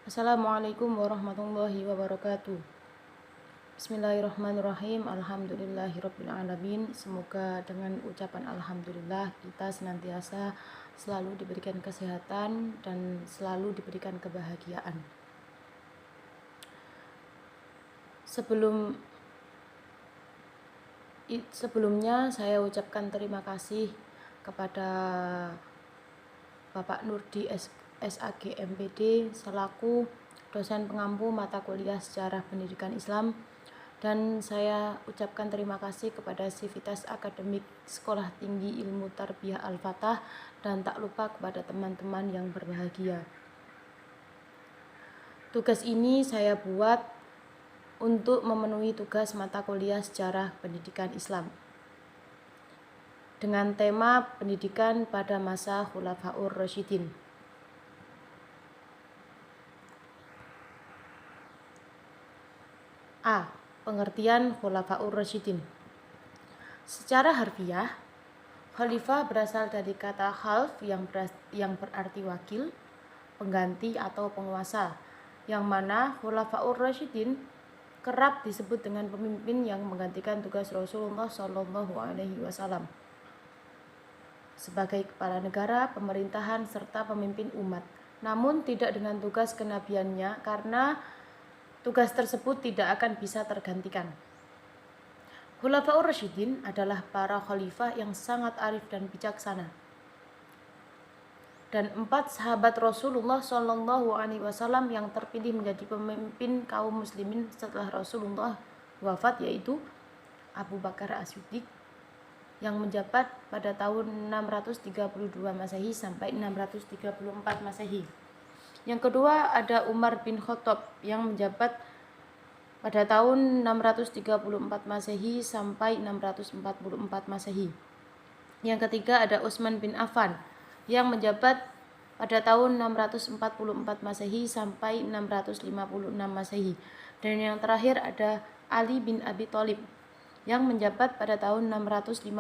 Assalamualaikum warahmatullahi wabarakatuh. Bismillahirrahmanirrahim. Alhamdulillahirrabbilalamin. Semoga dengan ucapan alhamdulillah kita senantiasa selalu diberikan kesehatan dan selalu diberikan kebahagiaan. Sebelumnya saya ucapkan terima kasih kepada Bapak Nurdi SAG MPD selaku dosen pengampu mata kuliah Sejarah Pendidikan Islam, dan saya ucapkan terima kasih kepada Sivitas Akademik Sekolah Tinggi Ilmu Tarbiyah Al-Fatah, dan tak lupa kepada teman-teman yang berbahagia. Tugas ini saya buat untuk memenuhi tugas mata kuliah Sejarah Pendidikan Islam dengan tema pendidikan pada masa Khulafaur Rasyidin. A. Pengertian Khulafaur Rasyidin. Secara harfiah, khalifah berasal dari kata khalf yang berarti wakil, pengganti atau penguasa, yang mana Khulafaur Rasyidin kerap disebut dengan pemimpin yang menggantikan tugas Rasulullah SAW sebagai kepala negara, pemerintahan, serta pemimpin umat, namun tidak dengan tugas kenabiannya karena tugas tersebut tidak akan bisa tergantikan. Khulafaur Rasyidin adalah para khalifah yang sangat arif dan bijaksana, dan 4 sahabat Rasulullah SAW yang terpilih menjadi pemimpin kaum muslimin setelah Rasulullah wafat, yaitu Abu Bakar As-Siddiq yang menjabat pada tahun 632 Masehi sampai 634 Masehi. Yang kedua ada Umar bin Khattab yang menjabat pada tahun 634 Masehi sampai 644 Masehi. Yang ketiga ada Utsman bin Affan yang menjabat pada tahun 644 Masehi sampai 656 Masehi. Dan yang terakhir ada Ali bin Abi Thalib yang menjabat pada tahun 656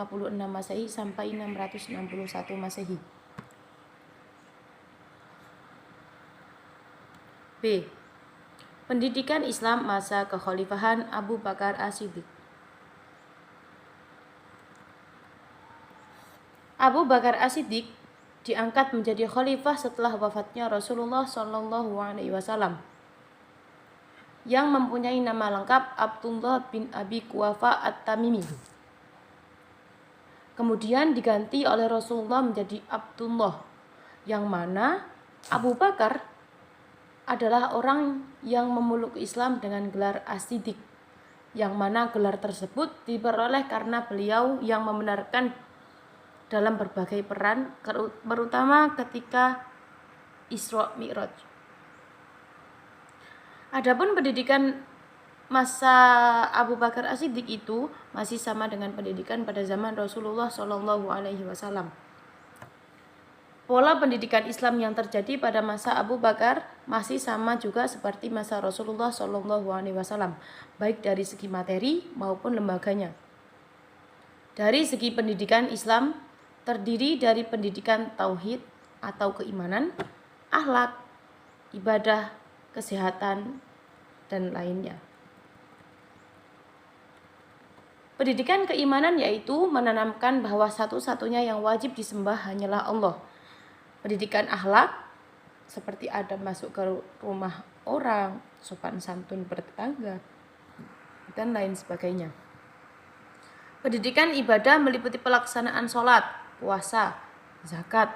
Masehi sampai 661 Masehi. B. Pendidikan Islam masa kekhalifahan Abu Bakar As-Siddiq. Abu Bakar As-Siddiq diangkat menjadi khalifah setelah wafatnya Rasulullah SAW, yang mempunyai nama lengkap Abdullah bin Abi Quhafa At-Tamimi. Kemudian diganti oleh Rasulullah menjadi Abdullah, yang mana Abu Bakar adalah orang yang memeluk Islam dengan gelar As-Siddiq, yang mana gelar tersebut diperoleh karena beliau yang membenarkan dalam berbagai peran, terutama ketika Isra Mi'raj. Adapun pendidikan masa Abu Bakar As-Siddiq itu masih sama dengan pendidikan pada zaman Rasulullah SAW. Pola pendidikan Islam yang terjadi pada masa Abu Bakar masih sama juga seperti masa Rasulullah SAW, baik dari segi materi maupun lembaganya. Dari segi pendidikan Islam terdiri dari pendidikan tauhid atau keimanan, akhlak, ibadah, kesehatan, dan lainnya. Pendidikan keimanan yaitu menanamkan bahwa satu-satunya yang wajib disembah hanyalah Allah. Pendidikan akhlak seperti adab masuk ke rumah orang, sopan santun bertetangga, dan lain sebagainya. Pendidikan ibadah meliputi pelaksanaan sholat, puasa, zakat,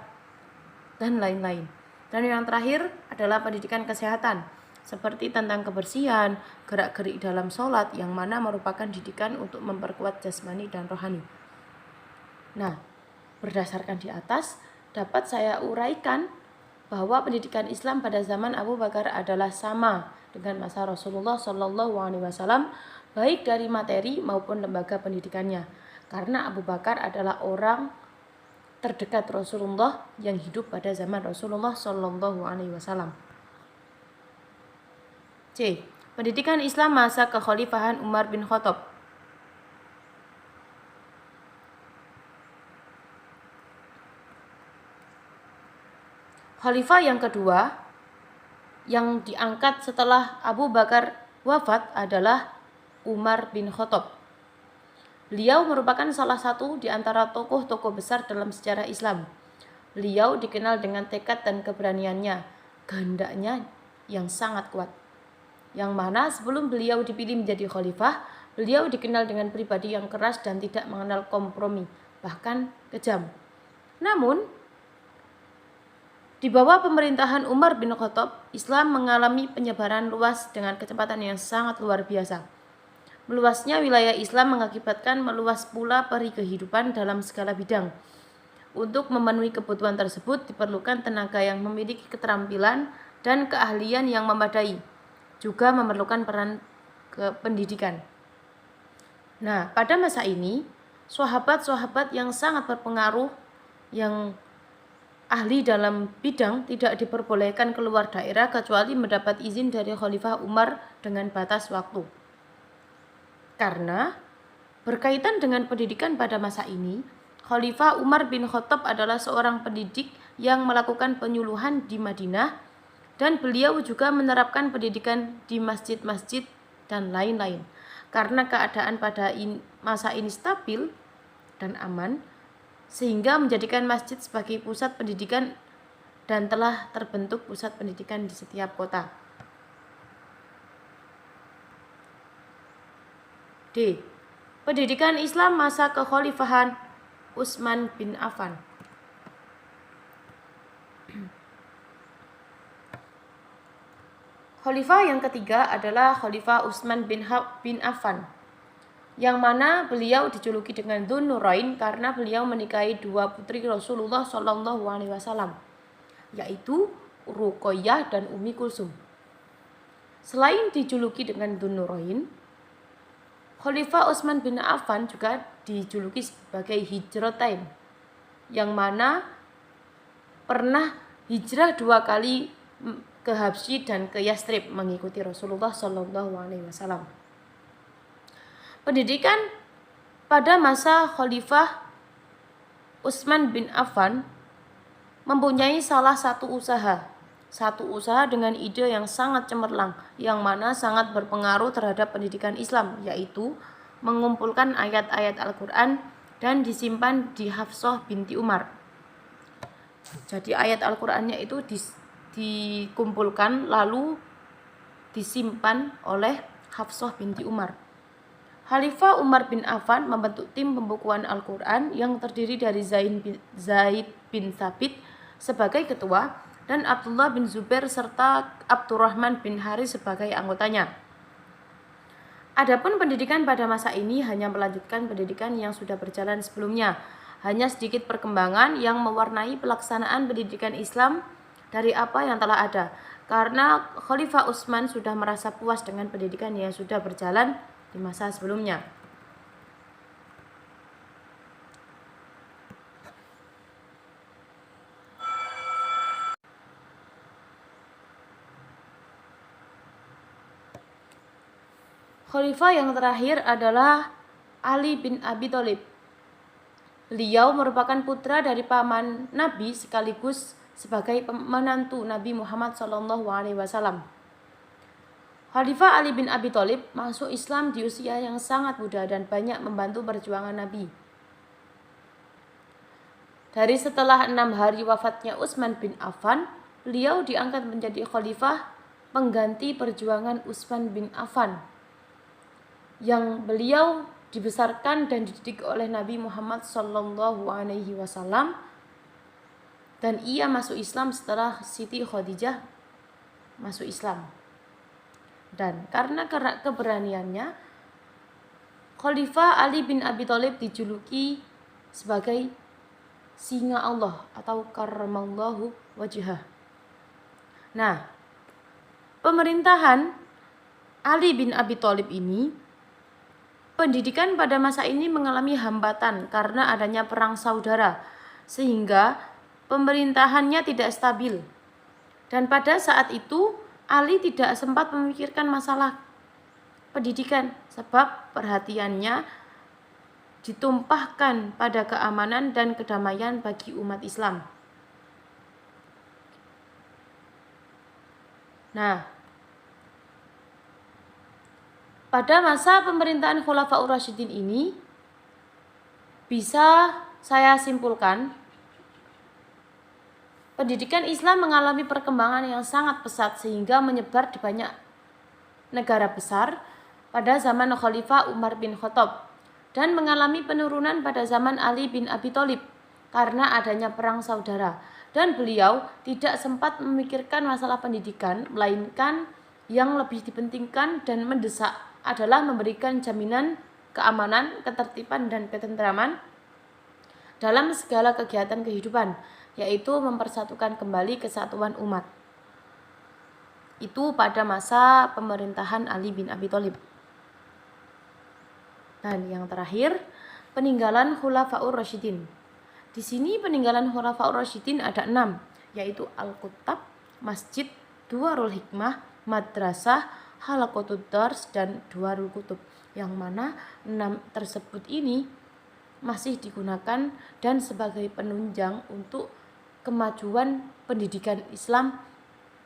dan lain-lain. Dan yang terakhir adalah pendidikan kesehatan, seperti tentang kebersihan, gerak-gerik dalam sholat, yang mana merupakan didikan untuk memperkuat jasmani dan rohani. Nah, berdasarkan di atas, dapat saya uraikan bahwa pendidikan Islam pada zaman Abu Bakar adalah sama dengan masa Rasulullah SAW, baik dari materi maupun lembaga pendidikannya, karena Abu Bakar adalah orang terdekat Rasulullah yang hidup pada zaman Rasulullah SAW. C. Pendidikan Islam masa kekhalifahan Umar bin Khattab. Khalifah yang kedua yang diangkat setelah Abu Bakar wafat adalah Umar bin Khattab. Beliau merupakan salah satu di antara tokoh-tokoh besar dalam sejarah Islam. Beliau dikenal dengan tekad dan keberaniannya, kehendaknya yang sangat kuat. Yang mana sebelum beliau dipilih menjadi khalifah, beliau dikenal dengan pribadi yang keras dan tidak mengenal kompromi, bahkan kejam. Namun, di bawah pemerintahan Umar bin Khattab, Islam mengalami penyebaran luas dengan kecepatan yang sangat luar biasa. Meluasnya wilayah Islam mengakibatkan meluas pula peri kehidupan dalam segala bidang. Untuk memenuhi kebutuhan tersebut diperlukan tenaga yang memiliki keterampilan dan keahlian yang memadai, juga memerlukan peran pendidikan. Nah, pada masa ini, sahabat-sahabat yang sangat berpengaruh, yang ahli dalam bidang tidak diperbolehkan keluar daerah kecuali mendapat izin dari Khalifah Umar dengan batas waktu. Karena berkaitan dengan pendidikan pada masa ini, Khalifah Umar bin Khattab adalah seorang pendidik yang melakukan penyuluhan di Madinah dan beliau juga menerapkan pendidikan di masjid-masjid dan lain-lain. Karena keadaan pada masa ini stabil dan aman, sehingga menjadikan masjid sebagai pusat pendidikan dan telah terbentuk pusat pendidikan di setiap kota. D. Pendidikan Islam masa kekhalifahan Utsman bin Affan. Khalifah yang ketiga adalah Khalifah Utsman bin Affan, yang mana beliau dijuluki dengan Dzun Nurain karena beliau menikahi dua putri Rasulullah SAW, yaitu Ruqayyah dan Ummi Kulsum. Selain dijuluki dengan Dzun Nurain, Khalifah Utsman bin Affan juga dijuluki sebagai Hijratain, yang mana pernah hijrah 2 kali ke Habsyi dan ke Yastrib mengikuti Rasulullah SAW. Pendidikan pada masa Khalifah Utsman bin Affan mempunyai salah satu usaha dengan ide yang sangat cemerlang, yang mana sangat berpengaruh terhadap pendidikan Islam, yaitu mengumpulkan ayat-ayat Al-Quran dan disimpan di Hafsah binti Umar. Jadi ayat Al-Qurannya itu dikumpulkan lalu disimpan oleh Hafsah binti Umar. Khalifah Umar bin Affan membentuk tim pembukuan Al-Quran yang terdiri dari Zaid bin Thabit sebagai ketua dan Abdullah bin Zubair serta Abdurrahman bin Haris sebagai anggotanya. Adapun pendidikan pada masa ini hanya melanjutkan pendidikan yang sudah berjalan sebelumnya. Hanya sedikit perkembangan yang mewarnai pelaksanaan pendidikan Islam dari apa yang telah ada. Karena Khalifah Utsman sudah merasa puas dengan pendidikan yang sudah berjalan di masa sebelumnya. Khalifah yang terakhir adalah Ali bin Abi Thalib. Beliau merupakan putra dari paman Nabi sekaligus sebagai menantu Nabi Muhammad SAW. Khalifah Ali bin Abi Thalib masuk Islam di usia yang sangat muda dan banyak membantu perjuangan Nabi. Dari setelah 6 hari wafatnya Utsman bin Affan, beliau diangkat menjadi khalifah pengganti perjuangan Utsman bin Affan, yang beliau dibesarkan dan dididik oleh Nabi Muhammad SAW, dan ia masuk Islam setelah Siti Khadijah masuk Islam. Dan karena keberaniannya, Khalifah Ali bin Abi Thalib dijuluki sebagai singa Allah atau karramallahu wajhah. Nah, pemerintahan Ali bin Abi Thalib ini, pendidikan pada masa ini mengalami hambatan karena adanya perang saudara, sehingga pemerintahannya tidak stabil. Dan pada saat itu Ali tidak sempat memikirkan masalah pendidikan sebab perhatiannya ditumpahkan pada keamanan dan kedamaian bagi umat Islam. Nah, pada masa pemerintahan Khulafaur Rasyidin ini bisa saya simpulkan pendidikan Islam mengalami perkembangan yang sangat pesat sehingga menyebar di banyak negara besar pada zaman Khalifah Umar bin Khattab dan mengalami penurunan pada zaman Ali bin Abi Thalib karena adanya perang saudara, dan beliau tidak sempat memikirkan masalah pendidikan, melainkan yang lebih dipentingkan dan mendesak adalah memberikan jaminan keamanan, ketertiban, dan ketentraman dalam segala kegiatan kehidupan, yaitu mempersatukan kembali kesatuan umat. Itu pada masa pemerintahan Ali bin Abi Thalib. Dan yang terakhir, peninggalan Khulafaur Rasyidin. Di sini peninggalan Khulafaur Rasyidin ada 6, yaitu Al-Kuttab, Masjid, Duwarul Hikmah, Madrasah, Halaqatud Dars, dan Duwarul Kutub. Yang mana 6 tersebut ini masih digunakan dan sebagai penunjang untuk kemajuan pendidikan Islam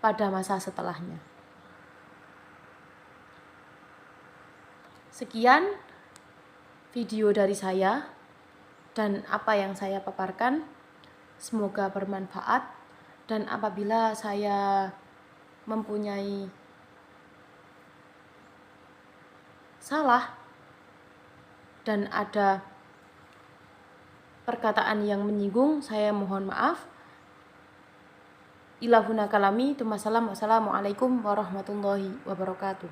pada masa setelahnya. Sekian video dari saya dan apa yang saya paparkan, semoga bermanfaat, dan apabila saya mempunyai salah dan ada perkataan yang menyinggung, saya mohon maaf. Ilahuna kalami, wassalamualaikum warahmatullahi wabarakatuh.